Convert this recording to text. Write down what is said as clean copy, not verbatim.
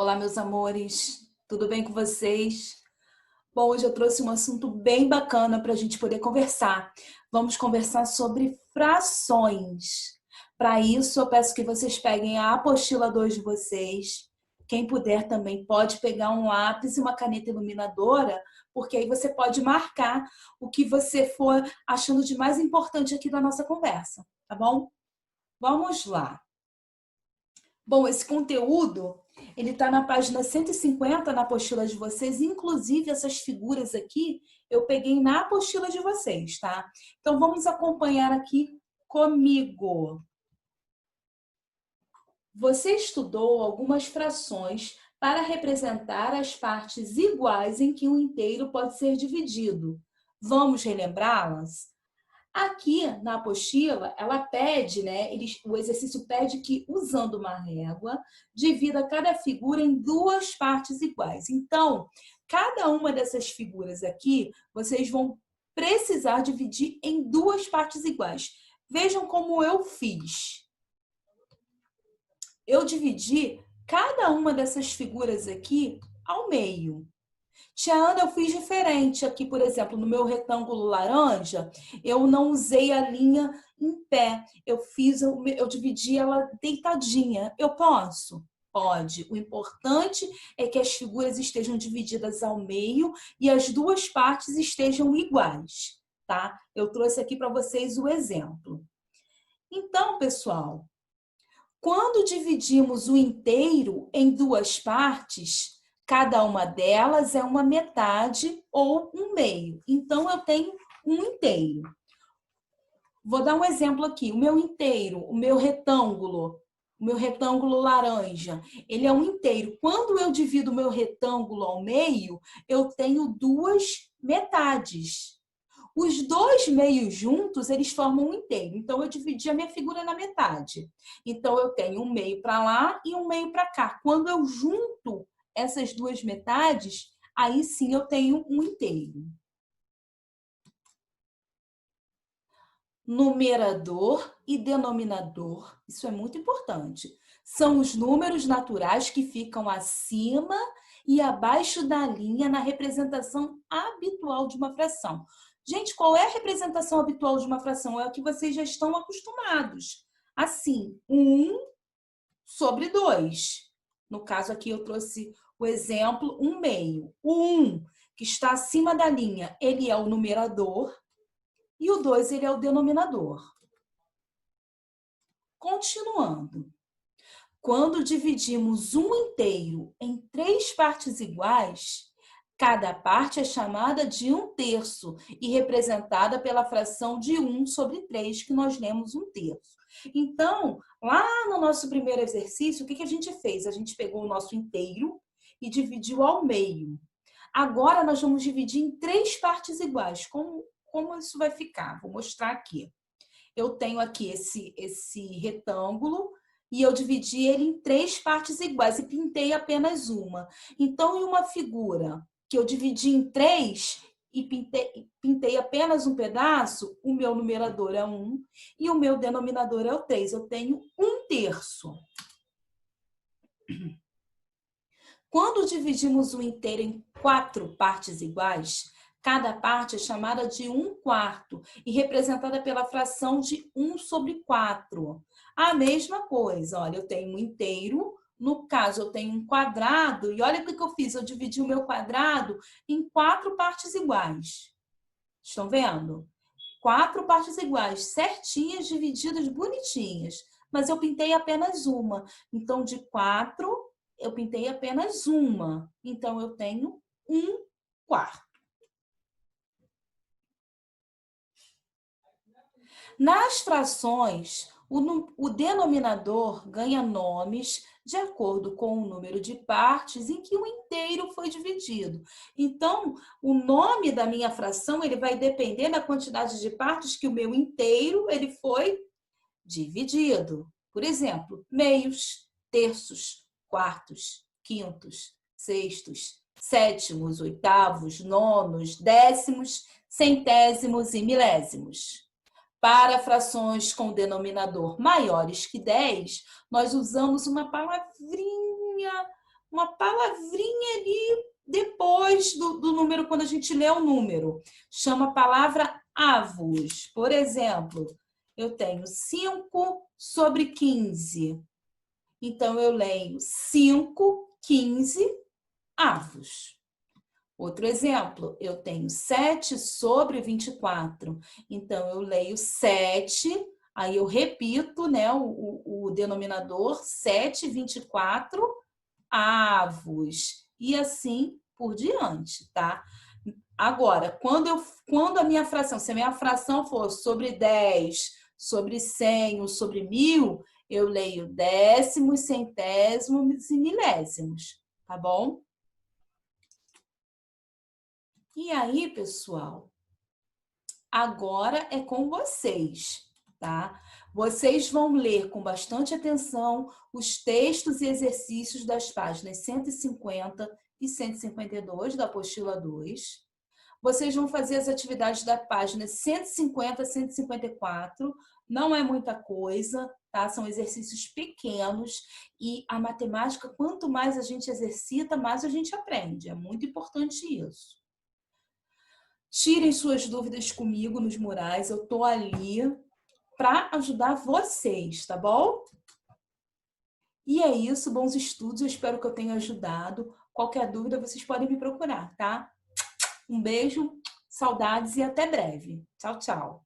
Olá, meus amores, tudo bem com vocês? Bom, hoje eu trouxe um assunto bem bacana para a gente poder conversar. Vamos conversar sobre frações. Para isso, eu peço que vocês peguem a apostila 2 de vocês. Quem puder também pode pegar um lápis e uma caneta iluminadora, porque aí você pode marcar o que você for achando de mais importante aqui da nossa conversa, tá bom? Vamos lá. Bom, esse conteúdo, ele está na página 150 na apostila de vocês, inclusive essas figuras aqui eu peguei na apostila de vocês, tá? Então vamos acompanhar aqui comigo. Você estudou algumas frações para representar as partes iguais em que um inteiro pode ser dividido. Vamos relembrá-las? Aqui na apostila, ela pede, né? O exercício pede que, usando uma régua, divida cada figura em duas partes iguais. Então, cada uma dessas figuras aqui, vocês vão precisar dividir em duas partes iguais. Vejam como eu fiz. Eu dividi cada uma dessas figuras aqui ao meio. Tia Ana, eu fiz diferente aqui, por exemplo, no meu retângulo laranja, eu não usei a linha em pé, eu dividi ela deitadinha. Eu posso? Pode. O importante é que as figuras estejam divididas ao meio e as duas partes estejam iguais, tá? Eu trouxe aqui para vocês o exemplo. Então, pessoal, quando dividimos o inteiro em duas partes, cada uma delas é uma metade ou um meio. Então, eu tenho um inteiro. Vou dar um exemplo aqui. O meu inteiro, o meu retângulo laranja, ele é um inteiro. Quando eu divido o meu retângulo ao meio, eu tenho duas metades. Os dois meios juntos, eles formam um inteiro. Então, eu dividi a minha figura na metade. Então, eu tenho um meio para lá e um meio para cá. Quando eu junto essas duas metades, aí sim eu tenho um inteiro. Numerador e denominador, isso é muito importante. São os números naturais que ficam acima e abaixo da linha na representação habitual de uma fração. Gente, qual é a representação habitual de uma fração? É a que vocês já estão acostumados. Assim, 1 sobre 2. No caso aqui eu trouxe o exemplo 1 meio. O 1, que está acima da linha, ele é o numerador e o 2, ele é o denominador. Continuando. Quando dividimos um inteiro em 3 partes iguais, cada parte é chamada de 1/3 e representada pela fração de 1 sobre 3, que nós lemos 1/3. Então, lá no nosso primeiro exercício, o que a gente fez? A gente pegou o nosso inteiro e dividiu ao meio. Agora, nós vamos dividir em 3 partes iguais. Como isso vai ficar? Vou mostrar aqui. Eu tenho aqui esse retângulo e eu dividi ele em 3 partes iguais e pintei apenas uma. Então, em uma figura que eu dividi em 3 e pintei apenas um pedaço, o meu numerador é 1 e o meu denominador é o 3. Eu tenho 1/3. Quando dividimos o inteiro em 4 partes iguais, cada parte é chamada de 1/4 e representada pela fração de 1 sobre 4. A mesma coisa, olha, eu tenho um inteiro, no caso eu tenho um quadrado, e olha o que eu fiz, eu dividi o meu quadrado em 4 partes iguais. Estão vendo? 4 partes iguais, certinhas, divididas, bonitinhas. Mas eu pintei apenas uma. Então, de 4, eu pintei apenas uma. Então, eu tenho 1/4. Nas frações, o denominador ganha nomes de acordo com o número de partes em que o inteiro foi dividido. Então, o nome da minha fração ele vai depender da quantidade de partes que o meu inteiro ele foi dividido. Por exemplo, meios, terços, quartos, quintos, sextos, sétimos, oitavos, nonos, décimos, centésimos e milésimos. Para frações com denominador maiores que 10, nós usamos uma palavrinha uma palavrinha ali depois do número, quando a gente lê o número. Chama a palavra avos. Por exemplo, eu tenho 5/15. Então, eu leio 5/15 avos. Outro exemplo, eu tenho 7/24. Então, eu leio 7, aí eu repito, né, o denominador, 7/24 avos. E assim por diante, tá? Agora, quando a minha fração, se a minha fração for sobre 10, sobre 100 ou sobre 1000, eu leio décimos, centésimos e milésimos, tá bom? E aí, pessoal, agora é com vocês, tá? Vocês vão ler com bastante atenção os textos e exercícios das páginas 150 e 152 da apostila 2. Vocês vão fazer as atividades da página 150 a 154. Não é muita coisa, tá? São exercícios pequenos e a matemática, quanto mais a gente exercita, mais a gente aprende. É muito importante isso. Tirem suas dúvidas comigo nos murais, eu tô ali para ajudar vocês, tá bom? E é isso, bons estudos, eu espero que eu tenha ajudado. Qualquer dúvida, vocês podem me procurar, tá? Um beijo, saudades e até breve. Tchau, tchau.